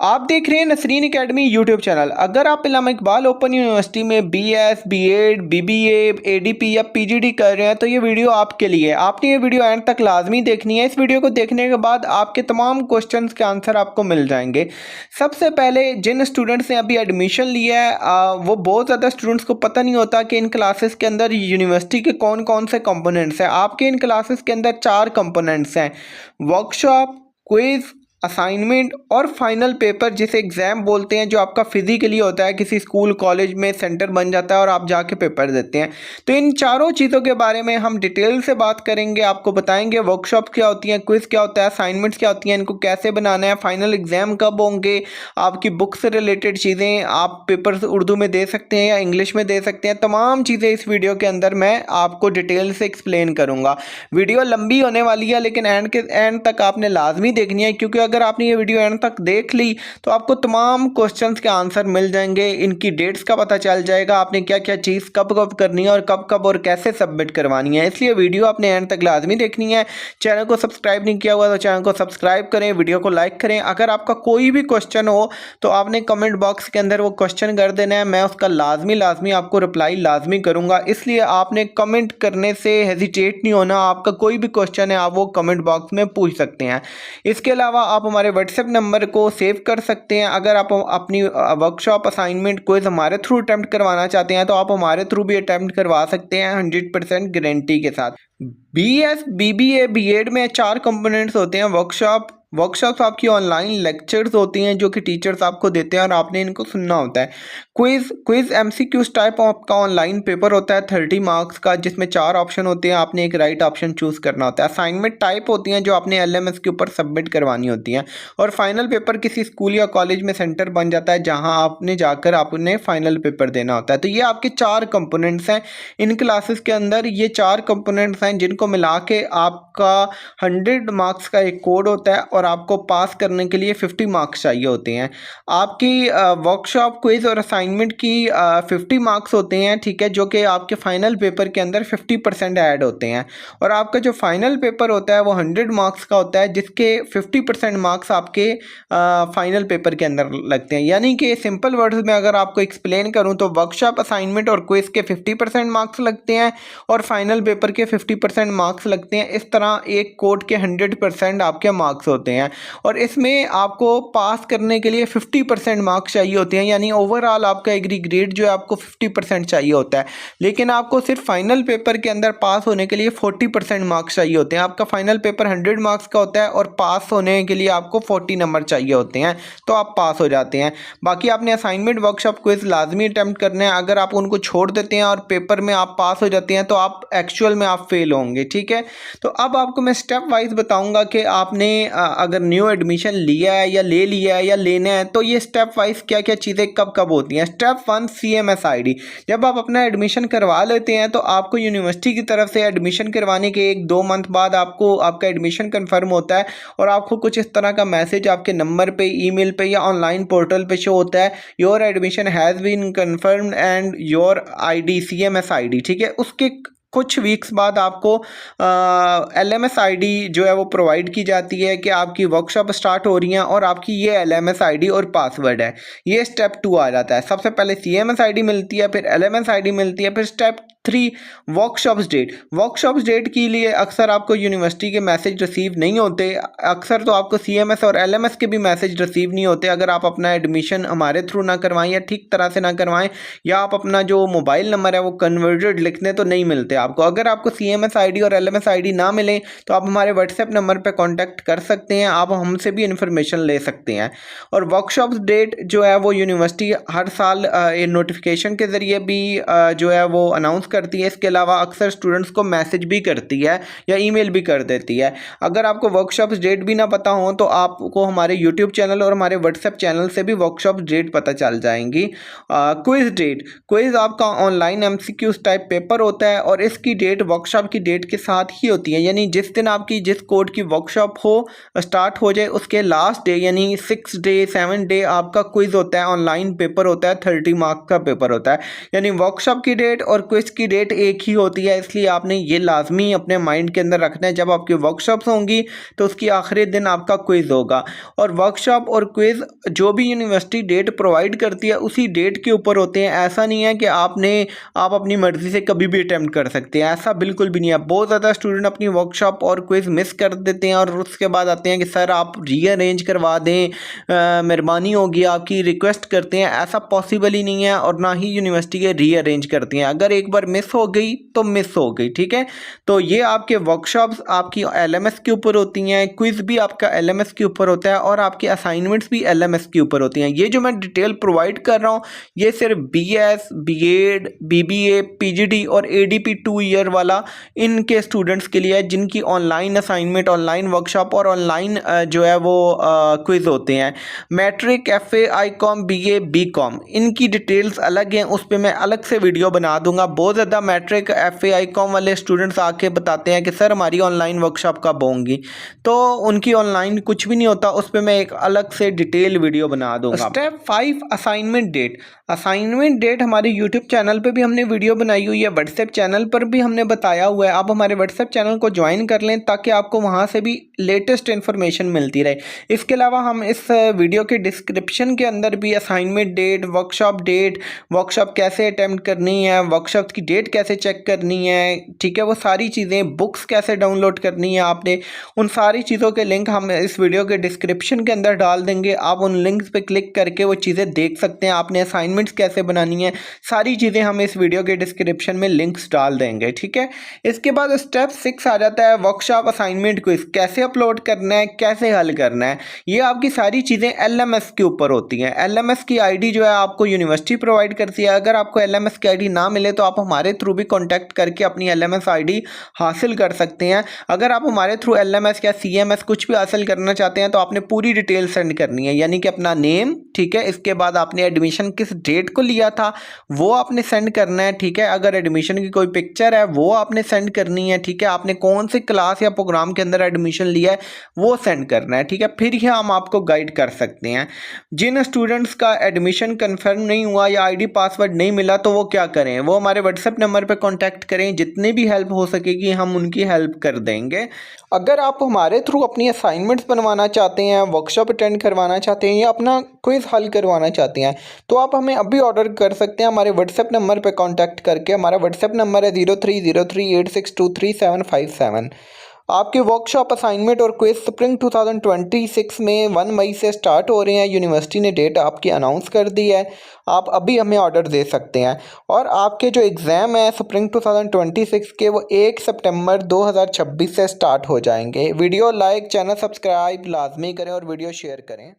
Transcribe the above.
आप देख रहे हैं नसरीन एकेडमी यूट्यूब चैनल। अगर आप इल्लामा इकबाल ओपन यूनिवर्सिटी में बीएस, बीएड, बीबीए, एडीपी या पीजीडी कर रहे हैं तो ये वीडियो आपके लिए है। आपने ये वीडियो एंड तक लाजमी देखनी है। इस वीडियो को देखने के बाद आपके तमाम क्वेश्चंस के आंसर आपको मिल जाएंगे। सबसे पहले जिन स्टूडेंट्स ने अभी एडमिशन लिया है वो बहुत ज़्यादा स्टूडेंट्स को पता नहीं होता कि इन क्लासेस के अंदर यूनिवर्सिटी के कौन कौन से कंपोनेंट्स हैं। आपके इन क्लासेस के अंदर 4 कंपोनेंट्स हैं: वर्कशॉप, क्विज, असाइनमेंट और फाइनल पेपर, जिसे एग्ज़ाम बोलते हैं, जो आपका फिजिकली होता है। किसी स्कूल कॉलेज में सेंटर बन जाता है और आप जाके पेपर देते हैं। तो इन चारों चीज़ों के बारे में हम डिटेल से बात करेंगे, आपको बताएंगे वर्कशॉप क्या होती है, क्विज़ क्या होता है, असाइनमेंट्स क्या होती हैं, इनको कैसे बनाना है, फाइनल एग्ज़ाम कब होंगे, आपकी बुक से रिलेटेड चीज़ें, आप पेपर उर्दू में दे सकते हैं या इंग्लिश में दे सकते हैं। तमाम चीज़ें इस वीडियो के अंदर मैं आपको डिटेल से एक्सप्लेन करूँगा। वीडियो लंबी होने वाली है लेकिन एंड तक आपने लाजमी देखनी है, क्योंकि अगर आपने ये वीडियो एंड तक देख ली तो आपको तमाम क्वेश्चंस के आंसर मिल जाएंगे। इनकी डेट्स का पता चल जाएगा, आपने क्या क्या चीज़ कब कब करनी है और कब कब और कैसे सबमिट करवानी है। इसलिए वीडियो आपने एंड तक लाजमी देखनी है। चैनल को सब्सक्राइब नहीं किया हुआ तो चैनल को सब्सक्राइब करें, वीडियो को लाइक करें। अगर आपका कोई भी क्वेश्चन हो तो आपने कमेंट बॉक्स के अंदर वो क्वेश्चन कर देना है, मैं उसका लाजमी आपको रिप्लाई लाजमी करूँगा। इसलिए आपने कमेंट करने से हेजिटेट नहीं होना। आपका कोई भी क्वेश्चन है आप वो कमेंट बॉक्स में पूछ सकते हैं। इसके अलावा आप हमारे व्हाट्सएप नंबर को सेव कर सकते हैं। अगर आप अपनी वर्कशॉप, असाइनमेंट, क्विज हमारे थ्रू अटेम्प्ट करवाना चाहते हैं तो आप हमारे थ्रू भी अटेम्प्ट करवा सकते हैं 100% गारंटी के साथ। बीएस, बीबीए, बीएड में 4 कंपोनेंट्स होते हैं। वर्कशॉप्स आपकी ऑनलाइन लेक्चर्स होती हैं जो कि टीचर्स आपको देते हैं और आपने इनको सुनना होता है। क्विज एमसीक्यूज टाइप आपका ऑनलाइन पेपर होता है 30 मार्क्स का, जिसमें 4 ऑप्शन होते हैं, आपने एक राइट ऑप्शन चूज़ करना होता है। असाइनमेंट टाइप होती हैं जो आपने एलएमएस के ऊपर सबमिट करवानी होती हैं। और फाइनल पेपर किसी स्कूल या कॉलेज में सेंटर बन जाता है जहाँ आपने जाकर आपने फाइनल पेपर देना होता है। तो ये आपके 4 कंपोनेंट्स हैं इन क्लासेस के अंदर। ये 4 कंपोनेंट्स हैं जिनको मिला के आपका 100 मार्क्स का एक कोड होता है और आपको पास करने के लिए 50 मार्क्स चाहिए होते हैं। आपकी वर्कशॉप, क्विज और असाइनमेंट की 50 मार्क्स होते हैं, ठीक है, जो कि आपके फाइनल पेपर के अंदर 50% ऐड होते हैं। और आपका जो फाइनल पेपर होता है वो 100 मार्क्स का होता है, जिसके 50% मार्क्स आपके फाइनल पेपर के अंदर लगते हैं। यानी कि सिंपल वर्ड्स में अगर आपको एक्सप्लेन करूं तो वर्कशॉप, असाइनमेंट और क्विज के 50% मार्क्स लगते हैं और फाइनल पेपर के 50% मार्क्स लगते हैं। इस तरह एक कोड के 100% आपके मार्क्स होते हैं और इसमें आपको पास करने के लिए 50% मार्क्स चाहिए होते हैं। यानी ओवरऑल आपका एग्री ग्रेड जो है आपको 50% चाहिए होता है, लेकिन आपको सिर्फ फाइनल पेपर के अंदर पास होने के लिए 40% मार्क्स चाहिए होते हैं। आपका फाइनल पेपर 100 मार्क्स का होता है और पास होने के लिए आपको 40 नंबर चाहिए होते हैं, तो आप पास हो जाते हैं। बाकी आपने असाइनमेंट, वर्कशॉप, क्विज लाजमी अटैम्प्ट करने हैं। अगर आप उनको छोड़ देते हैं और पेपर में आप पास हो जाते हैं तो आप एक्चुअल में आप फेल होंगे, ठीक है। तो अब आपको मैं स्टेप वाइज बताऊंगा कि आपने अगर न्यू एडमिशन लिया है या ले लिया है या लेना है तो ये स्टेप वाइज क्या क्या चीज़ें कब कब होती हैं। Step 1, CMS ID। जब आप अपना एडमिशन करवा लेते हैं तो आपको यूनिवर्सिटी की तरफ से एडमिशन करवाने के 1-2 मंथ बाद आपको आपका एडमिशन कंफर्म होता है और आपको कुछ इस तरह का मैसेज आपके नंबर पे, ईमेल पे या ऑनलाइन पोर्टल पे शो होता है, your admission has been confirmed and your ID, CMS ID, ठीक है। उसके कुछ वीक्स बाद आपको LMS ID जो है वो प्रोवाइड की जाती है कि आपकी वर्कशॉप स्टार्ट हो रही हैं और आपकी ये LMS ID और पासवर्ड है। ये स्टेप 2 आ जाता है। सबसे पहले CMS ID मिलती है, फिर LMS ID मिलती है, फिर स्टेप 3 वर्कशॉप्स डेट के लिए अक्सर आपको यूनिवर्सिटी के मैसेज रिसीव नहीं होते। अक्सर तो आपको CMS और LMS के भी मैसेज रिसीव नहीं होते अगर आप अपना एडमिशन हमारे थ्रू ना करवाएं या ठीक तरह से ना करवाएं, या आप अपना जो मोबाइल नंबर है वो कन्वर्टेड लिख दें तो नहीं मिलते आपको। अगर आपको CMS ID और LMS ID ना मिले तो आप हमारे व्हाट्सएप नंबर पर कॉन्टैक्ट कर सकते हैं, आप हमसे भी इंफॉर्मेशन ले सकते हैं। और वर्कशॉप्स डेट जो है वो यूनिवर्सिटी हर साल नोटिफिकेशन के ज़रिए भी जो है वो अनाउंस करती है। इसके अलावा अक्सर स्टूडेंट्स को मैसेज भी करती है या ईमेल भी कर देती है। अगर आपको वर्कशॉप्स डेट भी ना पता हो तो आपको हमारे यूट्यूब चैनल और हमारे व्हाट्सएप चैनल से भी वर्कशॉप डेट पता चल जाएंगी। क्विज आपका ऑनलाइन MCQs टाइप पेपर होता है और इसकी डेट वर्कशॉप की डेट के साथ ही होती है। यानी जिस दिन आपकी जिस कोड की वर्कशॉप हो स्टार्ट हो जाए उसके लास्ट डे यानी 6 डे 7 डे आपका क्विज होता है, ऑनलाइन पेपर होता है, 30 मार्क्स का पेपर होता है। यानी वर्कशॉप की डेट और क्विज की डेट एक ही होती है, इसलिए आपने ये लाजमी अपने माइंड के अंदर रखना है। जब आपकी वर्कशॉप्स होंगी तो उसकी आखिरी दिन आपका क्विज़ होगा, और वर्कशॉप और क्विज़ जो भी यूनिवर्सिटी डेट प्रोवाइड करती है उसी डेट के ऊपर होते हैं। ऐसा नहीं है कि आप अपनी मर्ज़ी से कभी भी अटैम्प्ट कर सकते हैं, ऐसा बिल्कुल भी नहीं है। बहुत ज़्यादा स्टूडेंट अपनी वर्कशॉप और क्विज़ मिस कर देते हैं और उसके बाद आते हैं कि सर आप रीअरेंज करवा दें, मेहरबानी होगी आपकी, रिक्वेस्ट करते हैं। ऐसा पॉसिबल ही नहीं है और ना ही यूनिवर्सिटी ये रीअरेंज करती हैं। अगर एक बार मिस हो गई तो मिस हो गई, ठीक है। तो ये आपके वर्कशॉप्स आपकी एलएमएस के ऊपर होती हैं, क्विज़ भी आपका एलएमएस के ऊपर होता है और आपकी असाइनमेंट्स भी एलएमएस के ऊपर होती हैं। ये जो मैं डिटेल प्रोवाइड कर रहा हूँ ये सिर्फ बीएस, बीएड, बीबीए, पीजीडी और एडीपी 2 ईयर वाला इनके स्टूडेंट्स के लिए है जिनकी ऑनलाइन असाइनमेंट, ऑनलाइन वर्कशॉप और ऑनलाइन जो है वो क्विज़ होते हैं। Matric, FA, ICom, BA, BCom इनकी डिटेल्स अलग हैं, उस पर मैं अलग से वीडियो बना दूंगा। बहुत ज़्यादा मैट्रिक, एफए, आईकॉम वाले स्टूडेंट्स आके बताते हैं कि सर हमारी ऑनलाइन वर्कशॉप कब होंगी, तो उनकी ऑनलाइन कुछ भी नहीं होता, उस पर मैं एक अलग से डिटेल वीडियो बना दूंगा। Step 5 assignment date. Assignment date हमारे यूट्यूब चैनल पे भी हमने वीडियो बनाई हुई है, व्हाट्सएप चैनल पर भी हमने बताया हुआ है। आप हमारे व्हाट्सएप चैनल को ज्वाइन कर लें ताकि आपको वहाँ से भी लेटेस्ट इन्फॉर्मेशन मिलती रहे। इसके अलावा हम इस वीडियो के डिस्क्रिप्शन के अंदर भी असाइनमेंट डेट, वर्कशॉप कैसे अटैम्प्ट करनी है, वर्कशॉप की डेट कैसे चेक करनी है, ठीक है, वो सारी चीज़ें, बुक्स कैसे डाउनलोड करनी है आपने, उन सारी चीज़ों के लिंक हम इस वीडियो के डिस्क्रिप्शन के अंदर डाल देंगे। आप उन लिंक्स पे क्लिक करके वो चीज़ें देख सकते हैं। आपने असाइनमेंट्स कैसे बनानी है, सारी चीज़ें हम इस वीडियो के डिस्क्रिप्शन में लिंक्स डाल देंगे, ठीक है। इसके बाद स्टेप 6 आ जाता है वर्कशॉप असाइनमेंट क्विज, कैसे अपलोड करना है, कैसे हल करना है। ये आपकी सारी चीज़ें एलएमएस के ऊपर होती हैं। एलएमएस की आईडी जो है आपको यूनिवर्सिटी प्रोवाइड करती है। अगर आपको एलएमएस की आईडी ना मिले तो आप हमारे थ्रू भी कॉन्टैक्ट करके अपनी एलएमएस आईडी हासिल कर सकते हैं। अगर आप हमारे थ्रू एलएमएस या सीएमएस कुछ भी हासिल करना चाहते हैं तो आपने पूरी डिटेल सेंड करनी है, यानी कि अपना नेम, ठीक है, इसके बाद आपने एडमिशन किस डेट को लिया था वो आपने सेंड करना है, ठीक है। अगर एडमिशन की कोई पिक्चर है वो आपने सेंड करनी है, ठीक है। आपने कौन सी क्लास या प्रोग्राम के अंदर एडमिशन लिया है वो सेंड करना है, ठीक है। फिर ही हम आपको गाइड कर सकते हैं। जिन स्टूडेंट्स का एडमिशन कंफर्म नहीं हुआ या आईडी पासवर्ड नहीं मिला तो वो क्या करें, वो हमारे व्हाट्सएप नंबर पर कॉन्टैक्ट करें, जितनी भी हेल्प हो सकेगी हम उनकी हेल्प कर देंगे। अगर आप हमारे थ्रू अपनी असाइनमेंट्स बनवाना चाहते हैं, वर्कशॉप अटेंड करवाना चाहते हैं या अपना क्विज़ हल करवाना चाहते हैं तो आप हमें अभी ऑर्डर कर सकते हैं हमारे व्हाट्सएप नंबर पर कॉन्टैक्ट करके। हमारा व्हाट्सएप नंबर है 030386235757। आपके वर्कशॉप, असाइनमेंट और क्विज स्प्रिंग 2026 में 1 मई से स्टार्ट हो रहे हैं। यूनिवर्सिटी ने डेट आपकी अनाउंस कर दी है, आप अभी हमें ऑर्डर दे सकते हैं। और आपके जो एग्ज़ाम है स्प्रिंग 2026 के वो 1 सितंबर 2026 से स्टार्ट हो जाएंगे। वीडियो लाइक, चैनल सब्सक्राइब लाजमी करें और वीडियो शेयर करें।